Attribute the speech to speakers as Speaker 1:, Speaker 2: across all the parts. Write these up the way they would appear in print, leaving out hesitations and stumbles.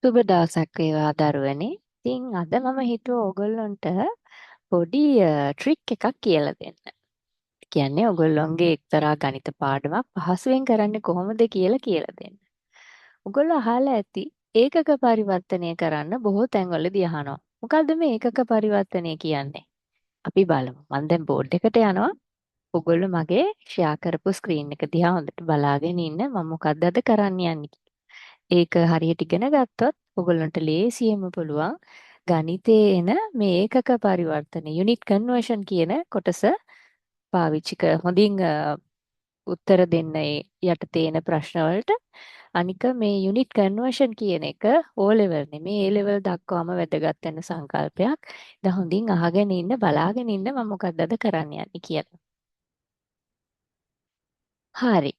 Speaker 1: සුබ දවසක් වේවා දරුවනේ. ඉතින් අද මම හිතුවා ඕගොල්ලන්ට පොඩි ට්‍රික් එකක් කියලා දෙන්න. කියන්නේ ඕගොල්ලොන්ගේ එක්තරා ගණිත පාඩමක් පහසුවෙන් කරන්නේ කොහොමද කියලා දෙන්න. ඕගොල්ලෝ අහලා ඇති ඒකක පරිවර්තනය කරන්න බොහෝ තැන්වලදී අහනවා. මොකද්ද මේ ඒකක පරිවර්තනය කියන්නේ? අපි බලමු. මම දැන් බෝඩ් එකට යනවා. ඕගොල්ලෝ මගේ ෂෙයා කරපු ස්ක්‍රීන් එක දිහා හොඳට බලාගෙන ඉන්න. මම මොකද්ද අද කරන්න යන්නේ? ඒක හරියට ඉගෙන ගත්තොත් ඔයගොල්ලන්ට ලේසියෙන්ම පුළුවන් ගණිතයේ එන මේ ඒකක පරිවර්තන යුනිට් කන්වර්ෂන් කියන කොටස පාවිච්චි හොඳින් උත්තර දෙන්න ඒ යටතේ එන ප්‍රශ්න වලට. අනික මේ යුනිට් කන්වර්ෂන් කියන එක O level නෙමේ A level දක්වාම වැදගත් වෙන සංකල්පයක්. දැන් හොඳින් අහගෙන ඉන්න බලාගෙන ඉන්න මම මොකක්ද අද කරන්න යන්නේ කියලා. හරි.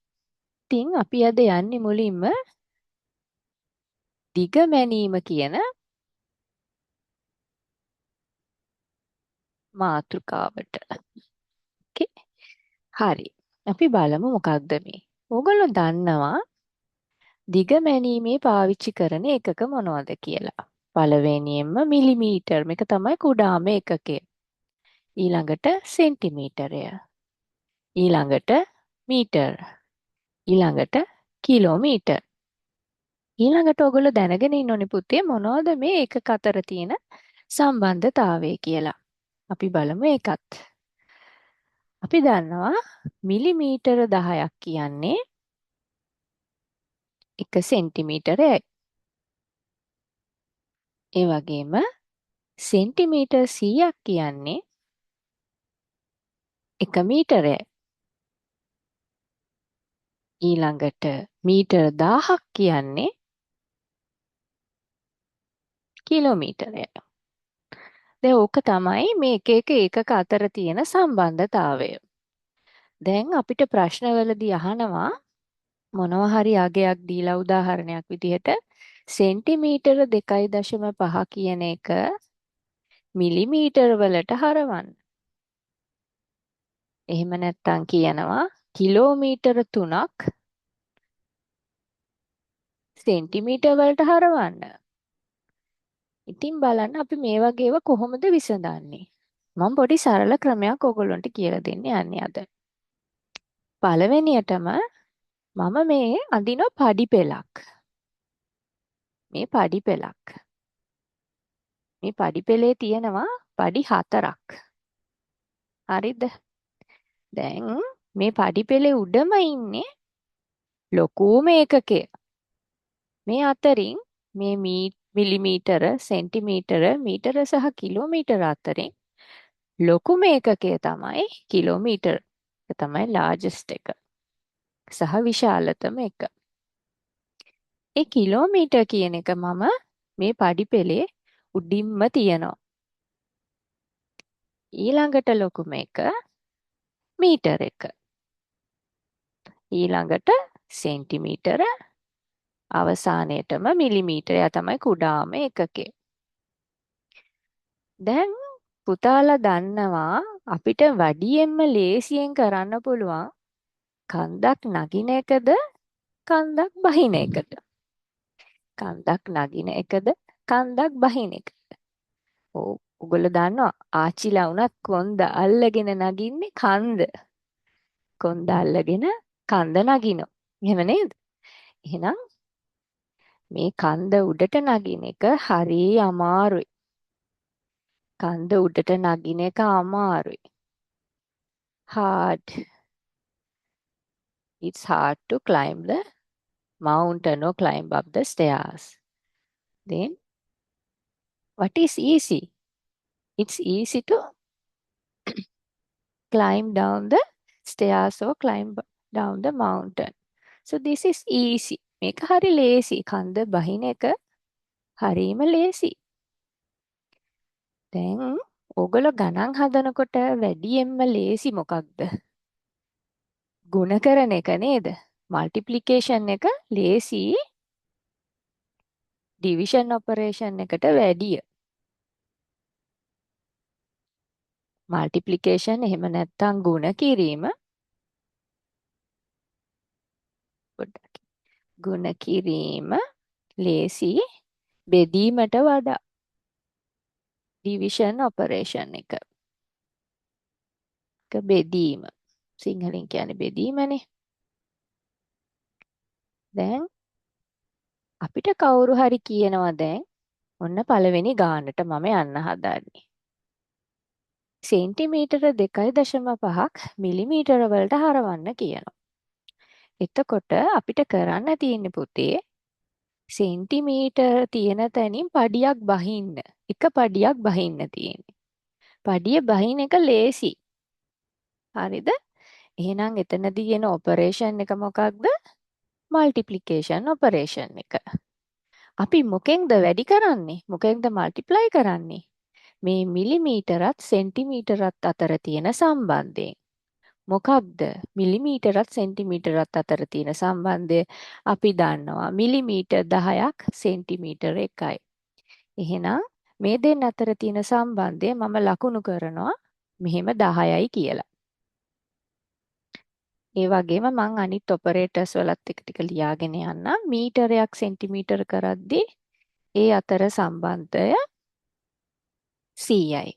Speaker 1: ඉතින් අපි අද යන්නේ මුලින්ම දිග මැනීම කියන මාතෘකාවට. ඕකේ. හරි. අපි බලමු මොකක්ද මේ. ඕගොල්ලෝ දන්නවා දිග මැනීමේ පාවිච්චි කරන එකක මොනවද කියලා. පළවෙනියෙන්ම මිලිමීටර් මේක තමයි කුඩාම එකකය. ඊළඟට සෙන්ටිමීටරය. ඊළඟට මීටර්. ඊළඟට කිලෝමීටර්. ඊළඟට ඕගොල්ලෝ දැනගෙන ඉන්න ඕනේ පුතේ මොනවද මේ එකක අතර තියෙන සම්බන්ධතාවය කියලා. අපි බලමු ඒකත්. අපි දන්නවා මිලිමීටර 10ක් කියන්නේ 1 සෙන්ටිමීටරයයි. ඒ වගේම සෙන්ටිමීටර් 100ක් කියන්නේ 1 මීටරයයි. ඊළඟට මීටර 1000ක් කියන්නේ කිලෝමීටරයයි. දැන් ඕක තමයි මේ එක ඒකක අතර තියෙන සම්බන්ධතාවය. දැන් අපිට ප්‍රශ්නවලදී අහනවා මොනවා හරි අගයක් දීලා උදාහරණයක් විදිහට සෙන්ටිමීටර 2.5 කියන එක මිලිමීටර වලට හරවන්න. එහෙම නැත්නම් කියනවා කිලෝමීටර 3ක් සෙන්ටිමීටර වලට හරවන්න. ඉතින් බලන්න අපි මේ වගේ ඒවා කොහොමද විසඳන්නේ? මම පොඩි සරල ක්‍රමයක් ඔයගොල්ලන්ට කියලා දෙන්න යන්නේ අද. පළවෙනියටම මම මේ අඳින පඩි පෙළක්. මේ පඩි පෙළක්. මේ පඩි පෙළේ තියෙනවා පඩි 4ක්. හරිද? දැන් මේ පඩි පෙළේ උඩම ඉන්නේ ලොකුම ඒකකය. මේ අතරින් මේ මිලිමීටර, සෙන්ටිමීටර, මීටර සහ කිලෝමීටර අතරින් ලොකුම ඒකකය තමයි කිලෝමීටර. ඒක තමයි largest එක. සහ විශාලතම එක. ඒ කිලෝමීටර කියන එක මම මේ පඩි පෙළේ උඩින්ම තියනවා. ඊළඟට ලොකුම එක මීටර එක. ඊළඟට සෙන්ටිමීටර අවසානයේටම මිලිමීටරය තමයි කුඩාම එකකය. දැන් පුතාලා දන්නවා අපිට වැඩියෙන්ම ලේසියෙන් කරන්න පුළුවන් කන්දක් නගින එකද කන්දක් බහින එකද? කන්දක් නගින එකද කන්දක් බහින එකද? ඔයගොල්ලෝ දන්නවා ආච්චිලා වුණත් කොන්ද අල්ලගෙන නගින්නේ කන්ද. කොන්ද අල්ලගෙන කන්ද නගිනවා. එහෙම නේද? එහෙනම් මේ කන්ද උඩට නගින එක හරි අමාරුයි. කන්ද උඩට නගින එක අමාරුයි. Hard. It's hard to climb the mountain or climb up the stairs. Then, what is easy? It's easy to climb down the stairs or climb down the mountain. So this is easy. මේක හරි ලේසි. කන්ද බහින එක හරිම ලේසි. දැන් ඕගොල්ලෝ ගණන් හදනකොට වැඩියෙන්ම ලේසි මොකක්ද? ගුණ කරන එක නේද? මල්ටිප්ලිකේෂන් එක ලේසි ඩිවිෂන් ඔපරේෂන් එකට වැඩිය. මල්ටිප්ලිකේෂන් එහෙම නැත්නම් ගුණ කිරීම පොඩ්ඩක් ගුණ කිරීම ලේසි බෙදීමට වඩා ඩිවිෂන් ඔපරේෂන් එක. බෙදීම. සිංහලෙන් කියන්නේ බෙදීමනේ. දැන් අපිට කවුරු හරි කියනවා දැන් ඔන්න පළවෙනි ගානට මම යන්න හදන්නේ. සෙන්ටිමීටර 2.5ක් මිලිමීටර වලට හරවන්න කියනවා. එතකොට අපිට කරන්න තියෙන්නේ පුතේ සෙන්ටිමීටර තියෙන තැනින් පඩියක් බහින්න. එක පඩියක් බහින්න තියෙන්නේ. පඩිය බහින එක ලේසි. හරිද? එහෙනම් එතනදී එන ඔපරේෂන් එක මොකක්ද? මල්ටිප්ලිකේෂන් ඔපරේෂන් එක. අපි මොකෙන්ද වැඩි කරන්නේ? මොකෙන්ද මල්ටිප්ලයි කරන්නේ? මේ මිලිමීටරත් සෙන්ටිමීටරත් අතර තියෙන සම්බන්ධයෙන්. මොකක්ද මිලිමීටරත් සෙන්ටිමීටරත් අතර තියෙන සම්බන්ධය? අපි දන්නවා මිලිමීටර් 10ක් සෙන්ටිමීටර 1යි. එහෙනම් මේ දෙන්න අතර තියෙන සම්බන්ධය මම ලකුණු කරනවා මෙහෙම 10යි කියලා. ඒ වගේම මං අනිත් ඔපරේටර්ස් වලත් එක ටික ලියාගෙන යන්නම්. මීටරයක් සෙන්ටිමීටර කරද්දී ඒ අතර සම්බන්ධය 100යි.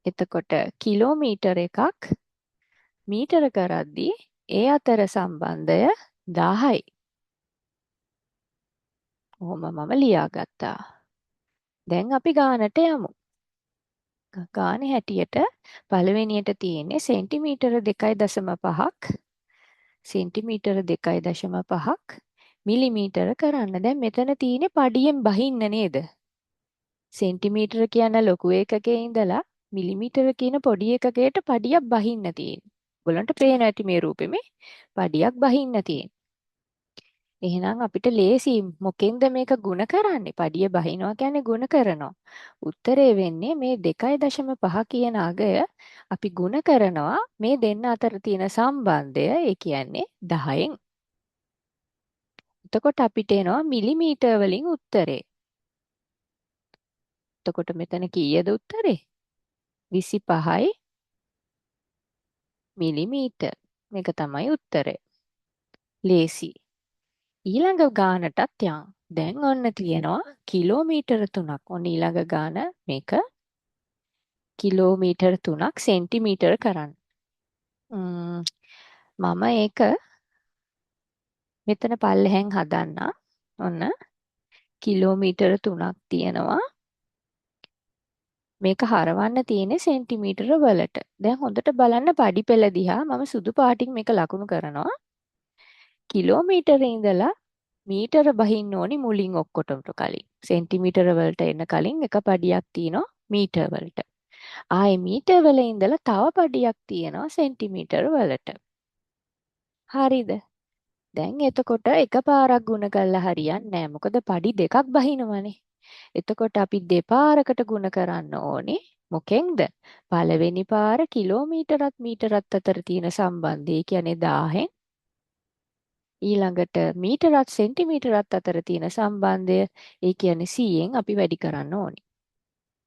Speaker 1: එතකොට කිලෝමීටර එකක් මීටර කරද්දී ඒ අතර සම්බන්ධය 1000යි. ඔහොම මම ලියාගත්තා. දැන් අපි ගානට යමු. ගානේ හැටියට පළවෙනියට තියෙන්නේ සෙන්ටිමීටර 2.5ක් සෙන්ටිමීටර 2.5ක් මිලිමීටර කරන්න. දැන් මෙතන තියෙන්නේ පඩියෙන් බහින්න නේද? සෙන්ටිමීටර කියන ලොකු ඒකකයේ ඉඳලා මිලිමීටර කියන පොඩි ඒකකයට පඩියක් බහින්න තියෙන්නේ. ඔයගලන්ට පේන ඇති මේ රූපෙමේ පඩියක් බහින්න තියෙන්නේ. එහෙනම් අපිට ලේසි මොකෙන්ද මේක ಗುಣ කරන්නේ? පඩිය බහිනවා කියන්නේ ಗುಣ කරනවා. උත්තරේ වෙන්නේ මේ 2.5 කියන අගය අපි ಗುಣ කරනවා මේ දෙන්න අතර තියෙන සම්බන්ධය. ඒ කියන්නේ 10න්. එතකොට අපිට එනවා මිලිමීටර වලින් උත්තරේ. එතකොට මෙතන කීයද උත්තරේ? 25යි මිලිමීටර. මේක තමයි උත්තරේ. ලේසි. ඊළඟ ගානටත් යන්. දැන් ඔන්න තියෙනවා කිලෝමීටර 3ක්. ඔන්න ඊළඟ ගාන මේක කිලෝමීටර 3ක් සෙන්ටිමීටර කරන්න. මම ඒක මෙතන පල්ලෙහෙන් හදන්න. ඔන්න කිලෝමීටර 3ක් තියෙනවා. මේක හරවන්න තියෙන්නේ සෙන්ටිමීටර වලට. දැන් හොඳට බලන්න පඩි පෙළ දිහා මම සුදු පාටින් මේක ලකුණු කරනවා. කිලෝමීටරේ ඉඳලා මීටර බහින්න ඕනි මුලින් ඔක්කොටම කලින්. සෙන්ටිමීටර වලට එන්න කලින් එක පඩියක් තියෙනවා මීටර වලට. ආයේ මීටර වල ඉඳලා තව පඩියක් තියෙනවා සෙන්ටිමීටර වලට. හරිද? දැන් එතකොට එකපාරක් ගුණ කරලා හරියන්නේ නැහැ. මොකද පඩි දෙකක් බහිනවනේ. එතකොට අපි දෙපාරකට ගුණ කරන්න ඕනේ. මොකෙන්ද? පළවෙනි පාර කිලෝමීටරත් මීටරත් අතර තියෙන සම්බන්ධය කියන්නේ 1000න්. ඊළඟට මීටරත් සෙන්ටිමීටරත් අතර තියෙන සම්බන්ධය ඒ කියන්නේ 100න් අපි වැඩි කරන්න ඕනේ.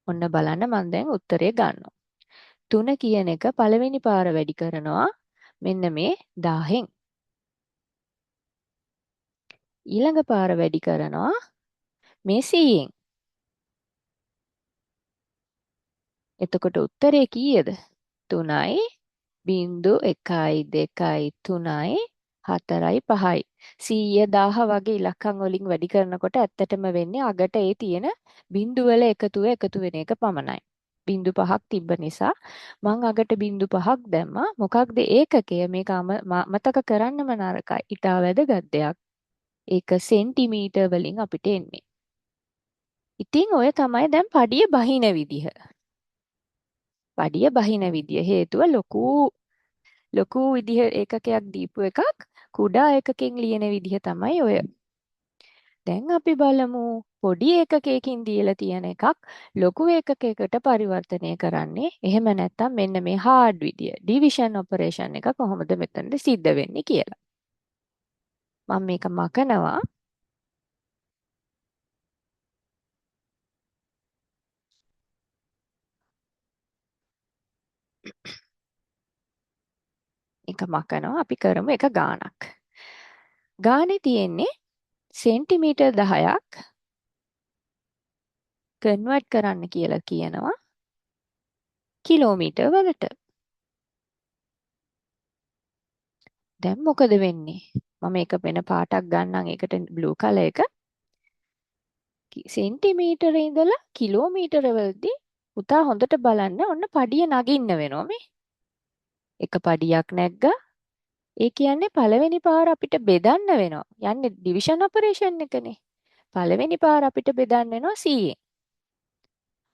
Speaker 1: ඔන්න බලන්න මම දැන් උත්තරය ගන්නවා. 3 කියන එක පළවෙනි පාර වැඩි කරනවා මෙන්න මේ 1000න්. ඊළඟ පාර වැඩි කරනවා මේ 100න්. එතකොට උත්තරේ කීයද? 3යි 0.1 2යි 3යි 4යි 5යි 100 1000 වගේ ඉලක්කම් වලින් වැඩි කරනකොට ඇත්තටම වෙන්නේ අගට ඒ තියෙන බිංදු වල එකතු වෙන එක පමණයි. බිංදු 5ක් තිබ්බ නිසා මං අගට බිංදු 5ක් දැම්මා. මොකක්ද ඒකකය? මේක මතක කරන්නම නරකයි. ඊට වැදගත් දෙයක්. ඒක සෙන්ටිමීටර වලින් අපිට එන්නේ. ඉතින් ඔය තමයි දැන් පඩිය බහින විදිහ. පඩිය බහින විදිය හේතුව ලොකු විදිහ ඒකකයක් දීපු එකක් කුඩා ඒකකෙන් ලියන විදිහ තමයි ඔය. දැන් අපි බලමු පොඩි ඒකකයකින් දීලා තියෙන එකක් ලොකු ඒකකයකට පරිවර්තනය කරන්නේ. එහෙම නැත්නම් මෙන්න මේ හાર્ඩ් විදිය ඩිවිෂන් ඔපරේෂන් එක කොහොමද මෙතනද සිද්ධ වෙන්නේ කියලා. මම මේක මකනවා. එක මකනවා අපි කරමු එක ගානක්. ගානේ තියෙන්නේ සෙන්ටිමීටර් 10ක් කන්වර්ට් කරන්න කියලා කියනවා කිලෝමීටර් වලට. දැන් මොකද වෙන්නේ? මම එක වෙන පාටක් ගන්නම් ඒකට බ්ලූ කලර් එක. සෙන්ටිමීටරේ ඉඳලා කිලෝමීටර වලදී පුතා හොඳට බලන්න ඔන්න පඩිය නගින්න වෙනවා මේ. එක පඩියක් නැග්ගා. ඒ කියන්නේ පළවෙනි පාර අපිට බෙදන්න වෙනවා. යන්නේ ඩිවිෂන් ඔපරේෂන් එකනේ. පළවෙනි පාර අපිට බෙදන්න වෙනවා 100ෙන්.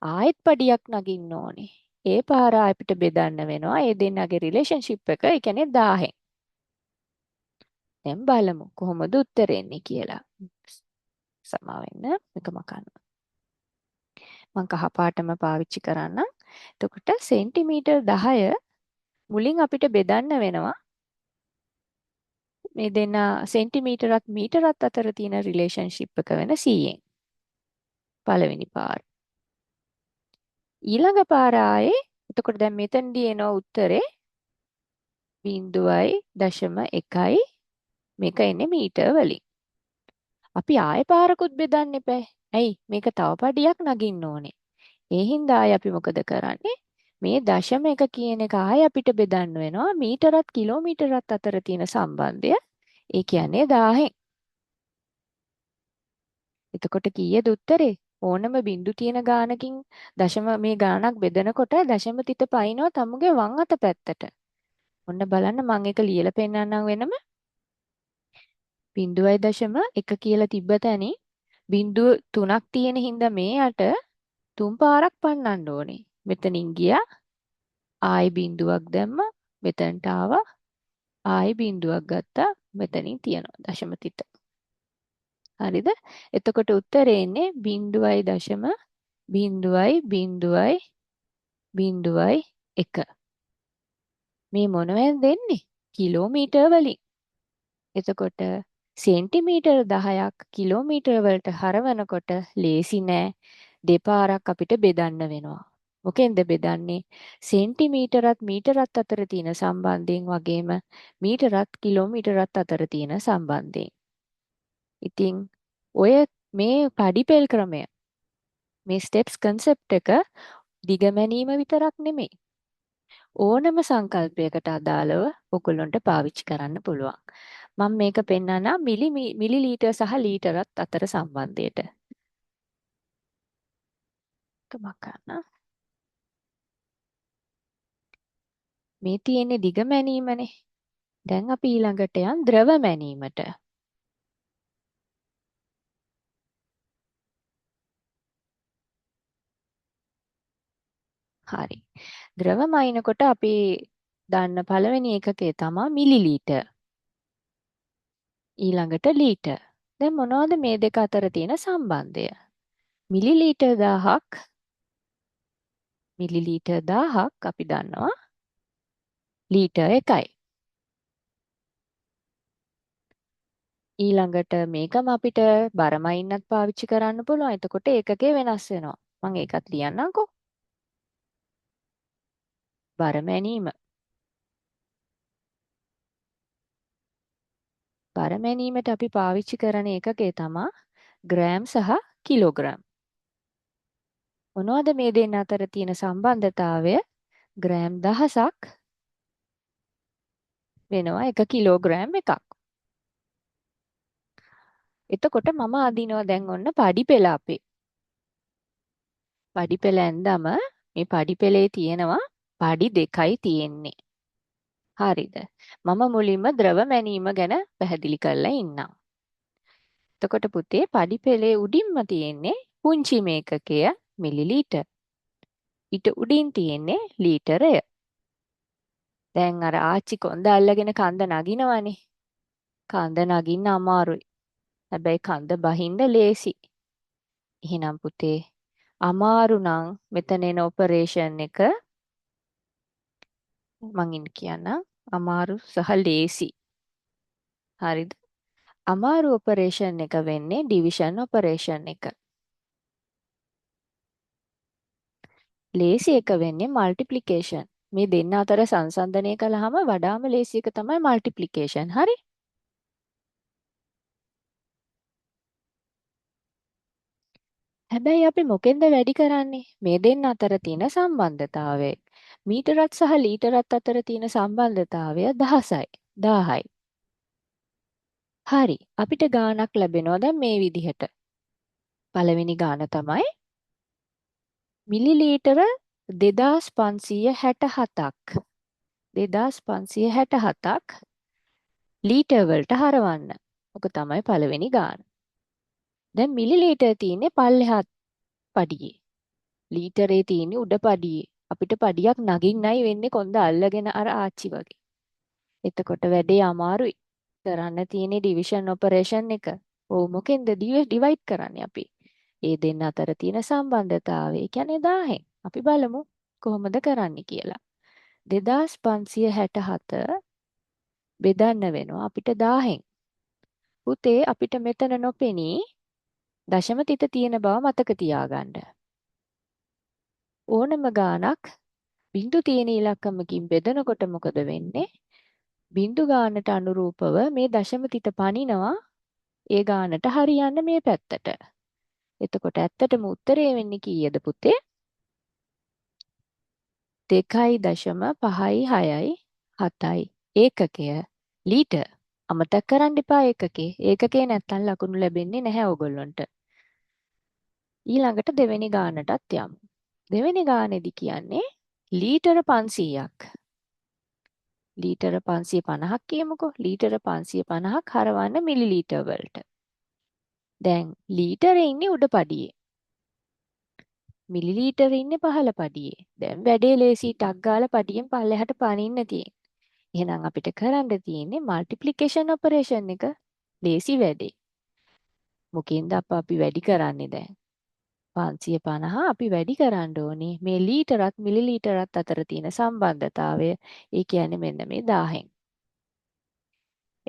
Speaker 1: ආයෙත් පඩියක් නගින්න ඕනේ. ඒ පාර අපිට බෙදන්න වෙනවා. ඒ දෙන්නගේ රිලේෂන්ෂිප් එක ඒ කියන්නේ 1000ෙන්. දැන් බලමු කොහොමද උත්තර එන්නේ කියලා. සමා වෙන්න මේක මකන්න. මම කහ පාටම පාවිච්චි කරන්නම්. එතකොට සෙන්ටිමීටර් 10 මුලින් අපිට බෙදන්න වෙනවා. මේ දෙන්න සෙන්ටිමීටරත් මීටරත් අතර තියෙන රිලේෂන්ෂිප් එක වෙන 100ෙන්. පළවෙනි පාර. ඊළඟ පාර ආයේ එතකොට දැන් මෙතනදී එන උත්තරේ 0.1යි මේක එන්නේ මීටර වලින්. අපි ආයෙ පාරකුත් බෙදන්න එපා. ඇයි? මේක තව පඩියක් නගින්න ඕනේ. ඒ හින්දා ආයෙ අපි මොකද කරන්නේ? මේ දශම එක කියන එක ආයෙ අපිට බෙදන්න වෙනවා මීටරත් කිලෝමීටරත් අතර තියෙන සම්බන්ධය. ඒ කියන්නේ 1000ෙන්. එතකොට කීයද උත්තරේ? ඕනම බිංදු තියෙන ගානකින් දශම මේ ගානක් බෙදනකොට දශම තිත පයින්නවා තමුගේ වම් අත පැත්තට. ඔන්න බලන්න මම එක ලියලා පෙන්නන්නම් වෙනම. 0.1 කියලා තිබ්බ තැනින් බිංදුව 3ක් තියෙන හින්දා මේ යට 3 පාරක් පන්නන්න ඕනේ. මෙතනින් ගියා ආයි බිංදුවක් දැම්මා මෙතනට ආවා ආයි බිංදුවක් ගත්තා මෙතනින් තියනවා දශම තිත. හරිද? එතකොට උත්තරේ එන්නේ 0.0.0.1. මේ මොනවෙන් දෙන්නේ? කිලෝමීටර් වලින්. එතකොට සෙන්ටිමීටර 10ක් කිලෝමීටර වලට හරවනකොට ලේසි නෑ. දෙපාරක් අපිට බෙදන්න වෙනවා. මොකෙන්ද බෙදන්නේ? සෙන්ටිමීටරත් මීටරත් අතර තියෙන සම්බන්ධයෙන් වගේම මීටරත් කිලෝමීටරත් අතර තියෙන සම්බන්ධයෙන්. ඉතින් ඔය මේ පඩිපෙල් ක්‍රමය මේ ස්ටෙප්ස් concept එක දිගමැනීම විතරක් නෙමෙයි. ඕනම සංකල්පයකට අදාළව ඔයගොල්ලන්ට පාවිච්චි කරන්න පුළුවන්. මම මේක පෙන්නනා මිලිලීටර් සහ ලීටරත් අතර සම්බන්ධයට. කමකන්න. මේ තියෙන්නේ දිග මැනීමනේ. දැන් අපි ඊළඟට යන් ද්‍රව මැනීමට. හරි. ද්‍රව මයින්කොට අපි දන්න පළවෙනි එකකේ තමයි මිලිලීටර්. ඊළඟට ලීටර්. දැන් මොනවද මේ දෙක අතර තියෙන සම්බන්ධය? මිලිලීටර් 1000ක් අපි දන්නවා ලීටර් 1යි. ඊළඟට මේකම අපිට බරමයින්නත් පාවිච්චි කරන්න පුළුවන්. එතකොට ඒකකේ වෙනස් වෙනවා. මම ඒකත් ලියන්නම්කෝ. බරමැනීම. බරමැනීමට අපි පාවිච්චි කරන ඒකකේ තමයි ග්‍රෑම් සහ කිලෝග්‍රෑම්. මොනවද මේ දෙන්න අතර තියෙන සම්බන්ධතාවය? ග්‍රෑම් 1000ක් වෙනවා 1 කිලෝග්‍රෑම් එකක්. එතකොට මම අදිනවා දැන් ඔන්න පඩි පෙළ අපේ. පඩි පෙළ ඇඳම මේ පඩි පෙළේ තියෙනවා පඩි දෙකයි තියෙන්නේ. හරිද? මම මුලින්ම ද්‍රව මැනීම ගැන පැහැදිලි කරලා ඉන්නම්. එතකොට පුතේ පඩි පෙළේ උඩින්ම තියෙන්නේ පුංචි මේකකය මිලිලීටර්. ඊට උඩින් තියෙන්නේ ලීටරය. දැන් අර ආච්චි කොන්ද අල්ලගෙන කන්ද නගිනවනේ. කන්ද නගින්න අමාරුයි. හැබැයි කන්ද බහින්න ලේසි. එහෙනම් පුතේ අමාරු නම් මෙතන එන ඔපරේෂන් එක මං ඉන්න කියන්නම් අමාරු සහ ලේසි. හරිද? අමාරු ඔපරේෂන් එක වෙන්නේ ඩිවිෂන් ඔපරේෂන් එක. ලේසි එක වෙන්නේ මල්ටිප්ලිකේෂන්. මේ දෙන්න අතර සංසන්දනය කළාම වඩාම ලේසි එක තමයි මල්ටිප්ලිකේෂන්. හරි? හැබැයි අපි මොකෙන්ද වැඩි කරන්නේ? මේ දෙන්න අතර තියෙන සම්බන්ධතාවය. මීටරත් සහ ලීටරත් අතර තියෙන සම්බන්ධතාවය 10යි. 1000යි. හරි. අපිට ගාණක් ලැබෙනවා දැන් මේ විදිහට. පළවෙනි ගාණ තමයි මිලිලීටර 2567ක්. 2567ක් ලීටර් වලට හරවන්න. ඔක තමයි පළවෙනි ගාණ. දැන් මිලිලීටර තියෙන්නේ පල්ලෙහා පඩියේ. ලීටරේ තියෙන්නේ උඩ පඩියේ. අපිට පඩියක් නගින්නයි වෙන්නේ කොන්ද අල්ලගෙන අර ආච්චි වගේ. එතකොට වැඩේ අමාරුයි. කරන්න තියෙන්නේ ඩිවිෂන් ඔපරේෂන් එක. ඔව් මොකෙන්ද ඩිවයිඩ් කරන්නේ අපි? ඒ දෙන්න අතර තියෙන සම්බන්ධතාවය. ඒ කියන්නේ 1000න්. අපි බලමු කොහොමද කරන්නේ කියලා. 2567 බෙදන්න වෙනවා අපිට 1000න්. පුතේ අපිට මෙතන නොපෙනී දශම තිත තියෙන බව මතක තියාගන්න. ඕනම ගාණක් බිංදු තියෙන ඉලක්කමකින් බෙදනකොට මොකද වෙන්නේ? බිංදු ගානට අනුරූපව මේ දශම තිත පනිනවා ඒ ගානට හරියන්න මේ පැත්තට. එතකොට ඇත්තටම උත්තරේ වෙන්නේ කීයද පුතේ? 2.5යි 7යි ඒකකය ලීටර්. අමතක කරන්න එපා ඒකකේ. ඒකකේ නැත්තම් ලකුණු ලැබෙන්නේ නැහැ ඕගොල්ලන්ට. ඊළඟට දෙවෙනි ගානටත් යමු. දෙවෙනි ගානේදී කියන්නේ ලීටර 500ක්. ලීටර 550ක් කියමුකෝ. ලීටර 550ක් හරවන්න මිලිලීටර් වලට. දැන් ලීටරේ ඉන්නේ උඩ පඩියේ. මිලිලීටරේ ඉන්නේ පහළ පඩියේ. දැන් වැඩේ ලේසි ටක් ගාලා පඩියෙන් පල්ලෙහාට පනින්න තියෙන්නේ. එහෙනම් අපිට කරන්න තියෙන්නේ මල්ටිප්ලිකේෂන් ඔපරේෂන් එක. ලේසි වැඩේ. මොකෙන්ද අපි වැඩි කරන්නේ දැන්? 550 අපි වැඩි කරන්න ඕනේ මේ ලීටරත් මිලිලීටරත් අතර තියෙන සම්බන්ධතාවය. ඒ කියන්නේ මෙන්න මේ 1000න්.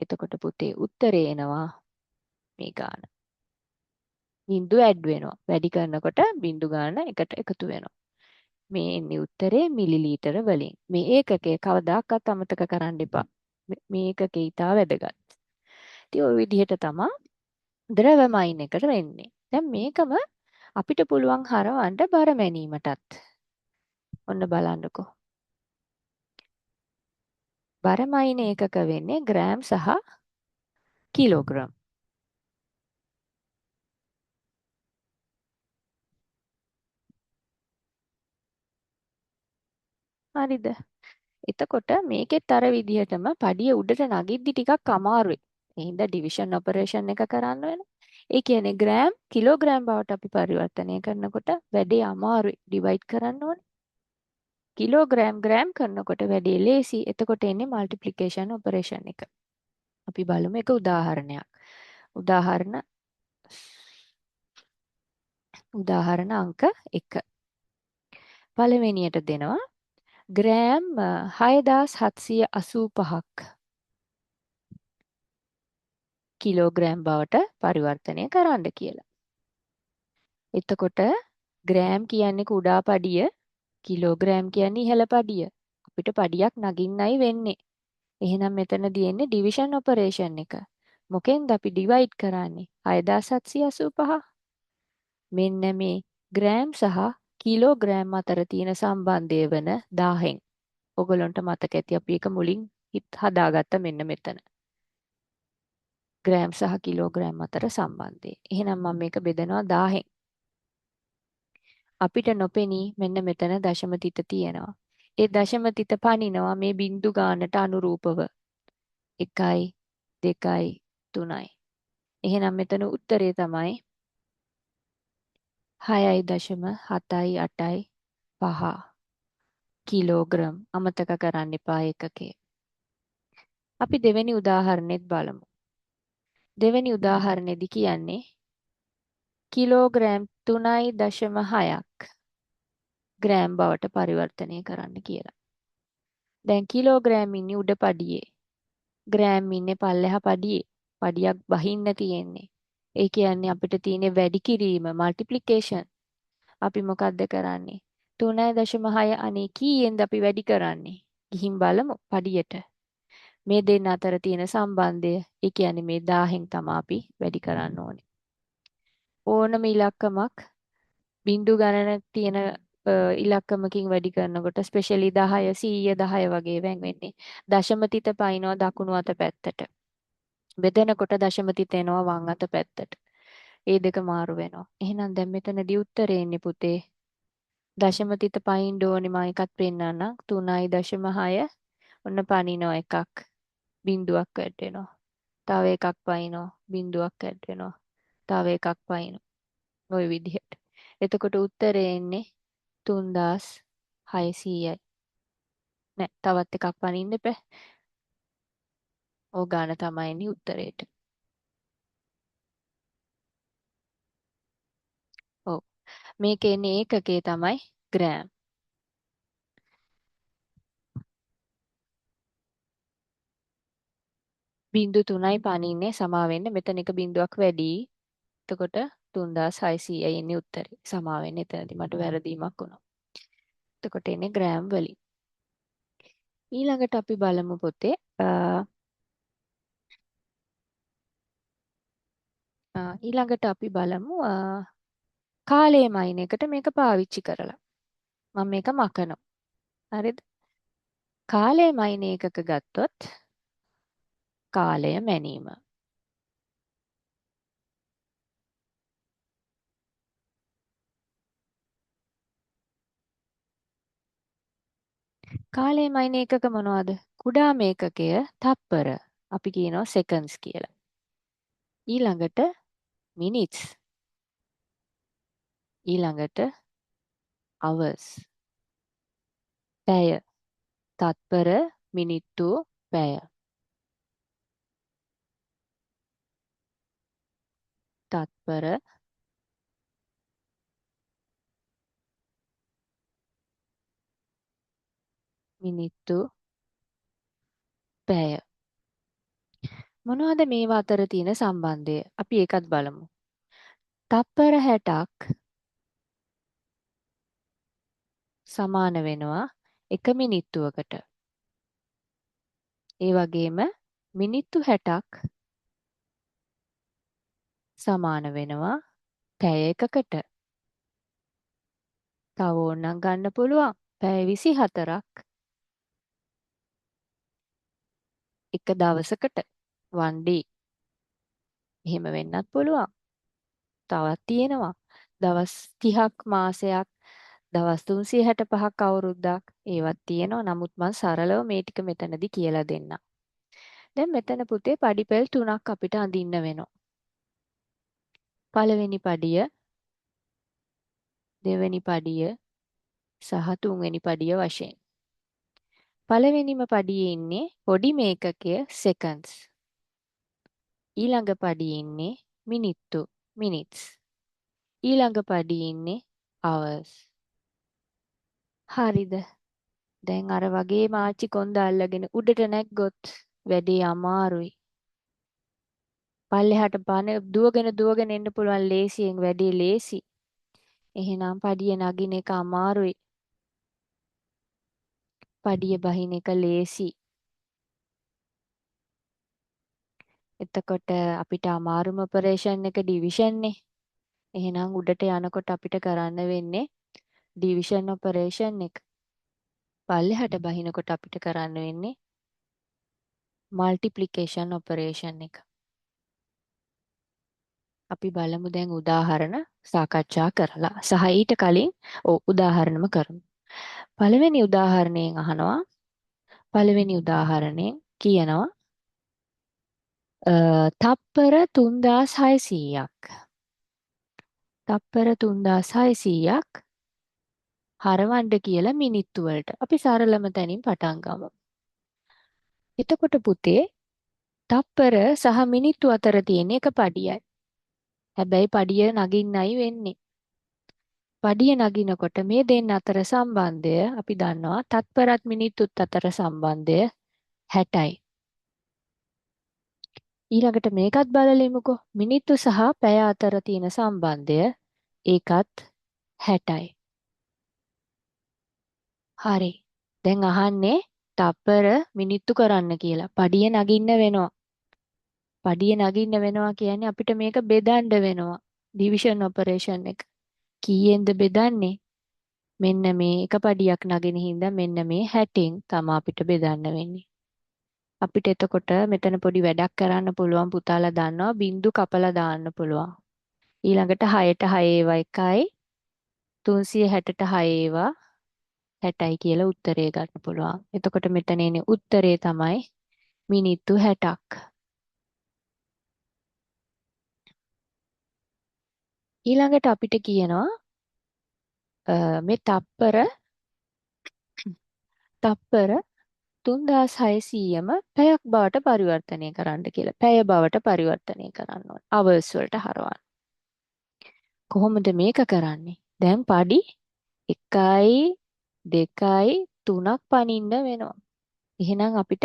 Speaker 1: එතකොට පුතේ උත්තරේ එනවා මේ ගාන. බිංදු ඇඩ් වෙනවා. වැඩි කරනකොට බිංදු ගාන එකට එකතු වෙනවා. මේ එන්නේ උත්තරේ මිලිලීටර වලින්. මේ ඒකකය කවදාකවත් අමතක කරන්න එපා. මේ ඒකකේ ඊටා වැදගත්. ඉතින් ওই විදිහට තමයි ද්‍රවමයින් එකට වෙන්නේ. දැන් මේකම අපිට පුළුවන් හරවන්න බර මැනීමටත්. ඔන්න බලන්නකෝ. බරමයින ඒකක වෙන්නේ ග්‍රෑම් සහ කිලෝග්‍රෑම්. හරිද? එතකොට මේකෙත් අර විදිහටම පඩිය උඩට නගිද්දි ටිකක් අමාරුයි. ඒ හින්දා ඩිවිෂන් ඔපරේෂන් එක කරන්න වෙනවා. ඒ කියන්නේ ග්‍රෑම් කිලෝග්‍රෑම් බවට අපි පරිවර්තනය කරනකොට වැඩේ අමාරුයි. ඩිවයිඩ් කරන්න ඕනේ. කිලෝග්‍රෑම් ග්‍රෑම් කරනකොට වැඩේ ලේසි. එතකොට එන්නේ මල්ටිප්ලිකේෂන් ඔපරේෂන් එක. අපි බලමු එක උදාහරණයක්. උදාහරණ අංක 1. පළවෙනියට දෙනවා ග්‍රෑම් 6785ක් කිලෝග්‍රෑම් බවට පරිවර්තනය කරන්න කියලා. එතකොට ග්‍රෑම් කියන්නේ කුඩා පඩිය, කිලෝග්‍රෑම් කියන්නේ ඉහළ පඩිය. අපිට පඩියක් නගින්නයි වෙන්නේ. එහෙනම් මෙතන තියෙන්නේ ඩිවිෂන් ඔපරේෂන් එක. මොකෙන්ද අපි ඩිවයිඩ් කරන්නේ? 6785. මෙන්න මේ ග්‍රෑම් සහ කිලෝග්‍රෑම් අතර තියෙන සම්බන්ධය වන 1000න්. ඔයගලන්ට මතක ඇති අපි ඒක මුලින් හදාගත්ත මෙන්න මෙතන. ග්‍රෑම් සහ කිලෝග්‍රෑම් අතර සම්බන්ධය. එහෙනම් මම මේක බෙදනවා 1000න්. අපිට නොපෙනී මෙන්න මෙතන දශම තිත තියෙනවා. ඒ දශම තිත පනිනවා මේ බිංදු ගානට අනුරූපව. 1යි 2යි 3යි. එහෙනම් මෙතන උත්තරේ තමයි 6.7යි 5 කිලෝග්‍රෑම්. අමතක කරන්න එපා ඒකකේ. අපි දෙවෙනි උදාහරණෙත් බලමු. දෙවෙනි උදාහරණෙදි කියන්නේ කිලෝග්‍රෑම් 3.6ක් ග්‍රෑම් බවට පරිවර්තනය කරන්න කියලා. දැන් කිලෝග්‍රෑම් ඉන්නේ උඩ පඩියේ. ග්‍රෑම් ඉන්නේ පල්ලෙහා පඩියේ. පඩියක් බහින්න තියෙන්නේ. ඒ කියන්නේ අපිට තියෙන වැඩි කිරීම මල්ටිප්ලිකේෂන්. අපි මොකද්ද කරන්නේ? 3.6 අනේ කීයෙන්ද අපි වැඩි කරන්නේ? ගිහින් බලමු පඩියට. මේ දෙන්න අතර තියෙන සම්බන්ධය, ඒ කියන්නේ මේ 1000න් තමයි අපි වැඩි කරන්න ඕනේ. ඕනම ඉලක්කමක් බිංදු ගණනක් තියෙන ඉලක්කමකින් වැඩි කරනකොට ස්පෙෂලි 10 100 10 වගේ වෙන් වෙන්නේ. දශම තිත පයින්නවා දකුණු අත පැත්තට. බෙදෙනකොට දශම තිත එනවා වම් අත පැත්තට. ඒ දෙක මාරු වෙනවා. එහෙනම් දැන් මෙතනදී උත්තරේ ඉන්නේ පුතේ. දශම තිත පයින්න ඕනේ මම එකක් පෙන්නන්නම්. 3.6 ඔන්න පනිනවා එකක්. බිංදුවක් වැටෙනවා. තව එකක් පයින්නවා. බිංදුවක් වැටෙනවා. තව එකක් පයින්නවා. ওই විදිහට. එතකොට උත්තරේ එන්නේ 3600යි. නෑ තවත් එකක් පනින්න එපා. ඕ ගාන තමයි එන්නේ උත්තරේට. ඔව්. මේකේ එන්නේ ඒකකේ තමයි ග්‍රෑම්. බිංදු 3යි පනින්නේ සමා වෙන්න මෙතන එක බිංදුවක් වැඩි. එතකොට 3600යි එන්නේ උත්තරේ. සමා වෙන්න එතනදී මට වැරදීමක් වුණා. එතකොට එන්නේ ග්‍රෑම් වලින්. ඊළඟට අපි බලමු පොතේ ඊළඟට අපි බලමු කාලය මයින් එකට මේක පාවිච්චි කරලා. මම මේක මකනවා. හරිද? කාලය මයින් එකක ගත්තොත් කාලය මැනීම. කාලය මයින් එකක මොනවද? කුඩාම ඒකකය තප්පර. අපි කියනවා seconds කියලා. ඊළඟට minutes. ඊළඟට hours. පැය. තත්පර මිනිත්තු පැය. තත්පර මිනිත්තු පැය. මොනවද මේවා අතර තියෙන සම්බන්ධය? අපි ඒකත් බලමු. තත්පර 60ක් සමාන වෙනවා 1 මිනිත්තුවකට. ඒ වගේම මිනිත්තු 60ක් සමාන වෙනවා පැය එකකට. තව ඕනනම් ගන්න පුළුවන්. පැය 24ක් එක දවසකට. 1 day. එහෙම වෙන්නත් පුළුවන්. තවත් තියෙනවා. දවස් 30ක් මාසයක්, දවස් 365ක් අවුරුද්දක් ඒවත් තියෙනවා. නමුත් මම සරලව මේ ටික මෙතනදී කියලා දෙන්නම්. දැන් මෙතන පුතේ පඩිපෙළ තුනක් අපිට අඳින්න වෙනවා. පළවෙනි පඩිය, දෙවෙනි පඩිය සහ තුන්වෙනි පඩිය වශයෙන්. පළවෙනිම පඩියේ ඉන්නේ පොඩි මේකකය seconds. ඊළඟ පඩියේ ඉන්නේ මිනිත්තු minutes. ඊළඟ පඩියේ ඉන්නේ hours. හරිද? දැන් අර වගේ මාච්චි කොන්ද අල්ලගෙන උඩට නැග්ගොත් වැඩේ අමාරුයි. පල්ලෙහාට දුවගෙන එන්න පුළුවන් ලේසියෙන් වැඩේ ලේසි. එහෙනම් පඩිය නගින එක අමාරුයි. පඩිය බහින එක ලේසි. එතකොට අපිට අමාරුම ඔපරේෂන් එක ඩිවිෂන් නේ. එහෙනම් උඩට යනකොට අපිට කරන්න වෙන්නේ ඩිවිෂන් ඔපරේෂන් එක. පල්ලෙහාට බහිනකොට අපිට කරන්න වෙන්නේ මල්ටිප්ලිකේෂන් ඔපරේෂන් එක. අපි බලමු දැන් උදාහරණ සාකච්ඡා කරලා. සහ ඊට කලින් උදාහරණම කරමු. පළවෙනි උදාහරණයෙන් අහනවා. පළවෙනි උදාහරණයෙන් කියනවා තප්පර 3600ක්. තප්පර 3600ක් හරවන්න කියලා මිනිත්තු වලට. අපි සරලම තැනින් පටන් ගමු. එතකොට පුතේ තප්පර සහ මිනිත්තු අතර තියෙන එක පඩියයි. හැබැයි පඩිය නගින්නයි වෙන්නේ. පඩිය නගිනකොට මේ දෙන්න අතර සම්බන්ධය අපි දන්නවා තත්පරත් මිනිත්තුත් අතර සම්බන්ධය 60යි. ඊළඟට මේකත් බලලෙමුකෝ. මිනිත්තු සහ පැය අතර තියෙන සම්බන්ධය ඒකත් 60යි. හරි. දැන් අහන්නේ තප්පර මිනිත්තු කරන්න කියලා. පඩිය නගින්න වෙනවා. පඩිය නගින්න වෙනවා කියන්නේ අපිට මේක බෙදන්න වෙනවා. ඩිවිෂන් ඔපරේෂන් එක. කීයෙන්ද බෙදන්නේ? මෙන්න මේ එක පඩියක් නගින හින්දා මෙන්න මේ 60න් තමයි අපිට බෙදන්න වෙන්නේ. අපිට එතකොට මෙතන පොඩි වැඩක් කරන්න පුළුවන් පුතාලා දන්නවා බිංදු කපලා දාන්න පුළුවන්. ඊළඟට 6ට 6 ඒවා 1යි 360ට 6 ඒවා 60යි කියලා උත්තරේ ගන්න පුළුවන්. එතකොට මෙතන එන්නේ උත්තරේ තමයි මිනිත්තු 60ක්. ඊළඟට අපිට කියනවා මේ තප්පර 3600ම පැයක් බවට පරිවර්තනය කරන්න කියලා. පැය බවට පරිවර්තනය කරන්න ඕනේ. අවර්ස් වලට හරවන්න. කොහොමද මේක කරන්නේ? දැන් පඩි 1යි 2යි 3ක් පනින්න වෙනවා. එහෙනම් අපිට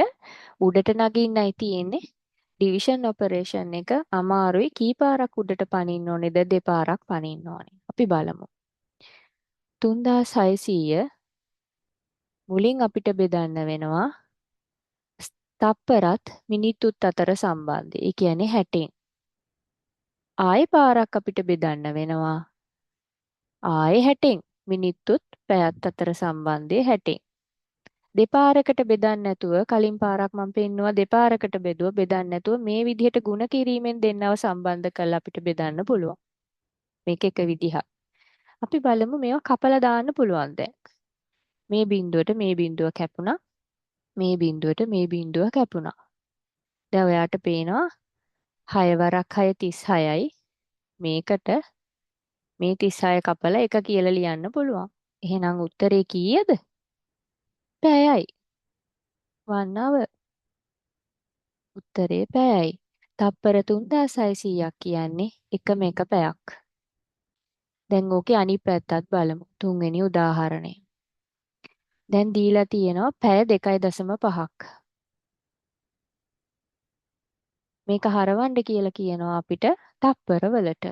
Speaker 1: උඩට නගින්නයි තියෙන්නේ. ඩිවිෂන් ඔපරේෂන් එක අමාරුයි. කී පාරක් උඩට පනින්න ඕනේද? දෙපාරක් පනින්න ඕනේ. අපි බලමු. 3600 මුලින් අපිට බෙදන්න වෙනවා තප්පරත් මිනිත්තුත් අතර සම්බන්ධය. ඒ කියන්නේ 60න්. ආයෙ පාරක් අපිට බෙදන්න වෙනවා. ආයෙ 60න් මිනිත්තුත් පැයත් අතර සම්බන්ධය 60න්. දෙපාරකට බෙදන්න නැතුව කලින් පාරක් මම පෙන්නුවා දෙපාරකට බෙදන්න නැතුව මේ විදිහට ಗುಣ කිරීමෙන් දෙන්නව සම්බන්ධ කරලා අපිට බෙදන්න පුළුවන්. මේක එක විදිහක්. අපි බලමු මේවා කපලා දාන්න පුළුවන් දැන්. මේ බිඳුවට මේ බිඳුව කැපුණා. මේ බිඳුවට මේ බිඳුව කැපුණා. දැන් ඔයාට පේනවා 6 වරක් 6 36යි. මේකට මේ 36 කපලා 1 කියලා ලියන්න පුළුවන්. එහෙනම් උත්තරේ කීයද? පැයයි. 1 hour. උත්තරේ පැයයි. තප්පර 3600ක් කියන්නේ එකම එක පැයක්. දැන් ඕකේ අනිත් පැත්තත් බලමු. තුන්වෙනි උදාහරණය. දැන් දීලා තියෙනවා පැය 2.5ක්. මේක හරවන්න කියලා කියනවා අපිට තප්පර වලට.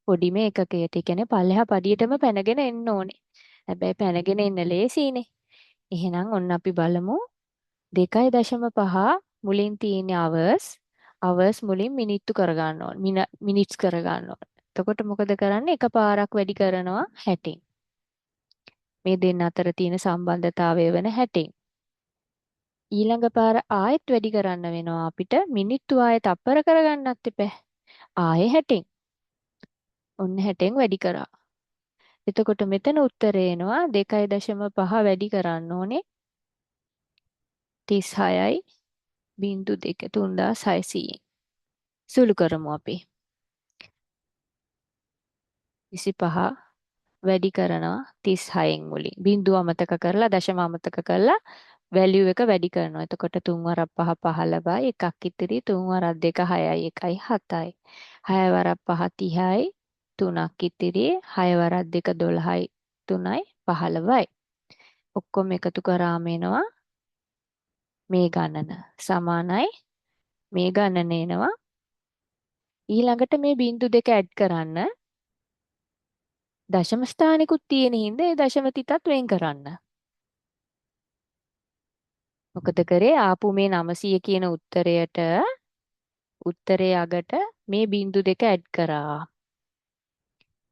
Speaker 1: පොඩිම එකකයට. ඒ කියන්නේ පල්ලෙහා පඩියටම පැනගෙන එන්න ඕනේ. හැබැයි පැනගෙන එන්න ලේසියිනේ. එහෙනම් ඔන්න අපි බලමු 2.5 මුලින් තියෙන hours මුලින් මිනිත්තු කරගන්න ඕන. මිනිට්ස් කරගන්න ඕන. එතකොට මොකද කරන්නේ? එකපාරක් වැඩි කරනවා 60න්. මේ දෙන්න අතර තියෙන සම්බන්ධතාවය වෙන 60න්. ඊළඟ පාර ආයෙත් වැඩි කරන්න වෙනවා අපිට මිනිත්තු ආයෙ තප්පර කරගන්නත් එපා. ආයෙ 60න්. ඔන්න 60න් වැඩි කරා. එතකොට මෙතන උත්තරේ එනවා 2.5 වැඩි කරන්න ඕනේ 36යි 0.2 3600න්. සුළු කරමු අපි. 25 වැඩි කරනවා 36න් මුලින්. බිංදුව අමතක කරලා දශම අමතක කරලා වැලියු එක වැඩි කරනවා. එතකොට 3 වරක් 5 15යි එකක් ඉතිරි 3 වරක් 2 6යි 1යි 7යි. 6 වරක් 5 30යි 3ක් ඉතිරි 6 වරක් 2 12යි 3යි 15යි. ඔක්කොම එකතු කරාම එනවා මේ ගණන සමානයි මේ ගණන එනවා. ඊළඟට මේ බිංදු දෙක ඇඩ් කරන්න දශම ස්ථානිකුත් තියෙන හින්දා ඒ දශම තිතත් වෙන් කරන්න. මොකද කරේ ආපු මේ 900 කියන උත්තරයේ අගට මේ බිංදු දෙක ඇඩ් කරා.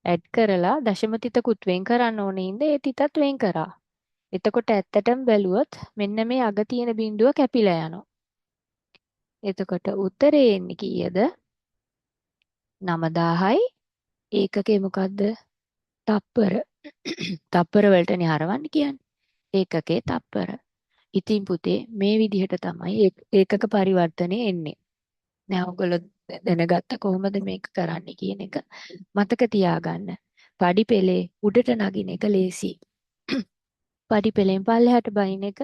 Speaker 1: ඇඩ් කරලා දශම තිතකුත් වෙන් කරන්න ඕනේ හින්දා ඒ තිතත් වෙන් කරා. එතකොට ඇත්තටම බැලුවොත් මෙන්න මේ අග තියෙන බිංදුව කැපිලා යනවා. එතකොට උත්තරේ එන්නේ කීයද? 9000යි ඒකකේ මොකද්ද? තප්පර. තප්පර වලටනේ හරවන්න කියන්නේ. ඒකකේ තප්පර. ඉතින් පුතේ මේ විදිහට තමයි ඒකක පරිවර්තනය එන්නේ. දැන් ඔයගොල්ලෝ දැනගත්ත කොහොමද මේක කරන්නේ කියන එක. මතක තියාගන්න. පඩි පෙළේ උඩට නගින එක ලේසි. පඩි පෙළෙන් පල්ලෙහාට බහින එක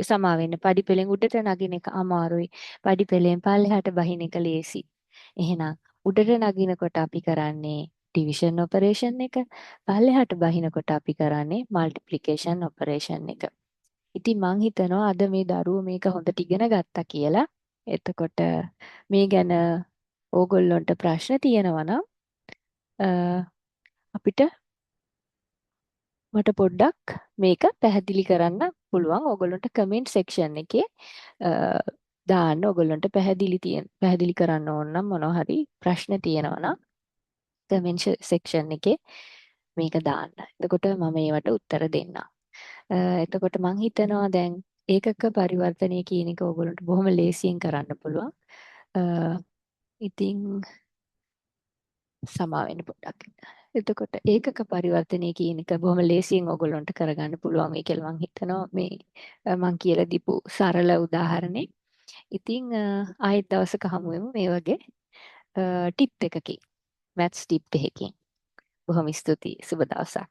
Speaker 1: සමා වෙන්න. පඩි පෙළෙන් උඩට නගින එක අමාරුයි. පඩි පෙළෙන් පල්ලෙහාට බහින එක ලේසි. එහෙනම් උඩට නගිනකොට අපි කරන්නේ ඩිවිෂන් ඔපරේෂන් එක. පල්ලෙහාට බහිනකොට අපි කරන්නේ මල්ටිප්ලිකේෂන් ඔපරේෂන් එක. ඉතින් මං හිතනවා අද මේ දරුවෝ මේක හොඳට ඉගෙන ගත්තා කියලා. එතකොට මේ ගැන ඕගොල්ලොන්ට ප්‍රශ්න තියෙනවා නම් අපිට මට පොඩ්ඩක් මේක පැහැදිලි කරන්න පුළුවන්. ඕගොල්ලන්ට කමෙන්ට් සෙක්ෂන් එකේ දාන්න ඕගොල්ලන්ට පැහැදිලි කරන්න ඕන නම් මොනවා හරි ප්‍රශ්න තියෙනවා නම් කමෙන්ට් සෙක්ෂන් එකේ මේක දාන්න. එතකොට මම ඒවට උත්තර දෙන්නම්. එතකොට මං හිතනවා දැන් ඒකක පරිවර්තනය කියන එක ඕගොල්ලන්ට බොහොම ලේසියෙන් කරන්න පුළුවන්. අ, ඉතින් සමා වෙන්න පොඩ්ඩක්. එතකොට ඒකක පරිවර්තනය කියන එක බොහොම ලේසියෙන් ඕගොල්ලන්ට කරගන්න පුළුවන් වෙයි කියලා මං හිතනවා මේ මං කියලා දීපු සරල උදාහරණේ. ඉතින් ආයෙත් දවසක හමු වෙමු මේ වගේ ටිප් එකකින්. මැත්ස් ටිප් එකකින්. බොහොම ස්තුතියි. සුබ දවසක්.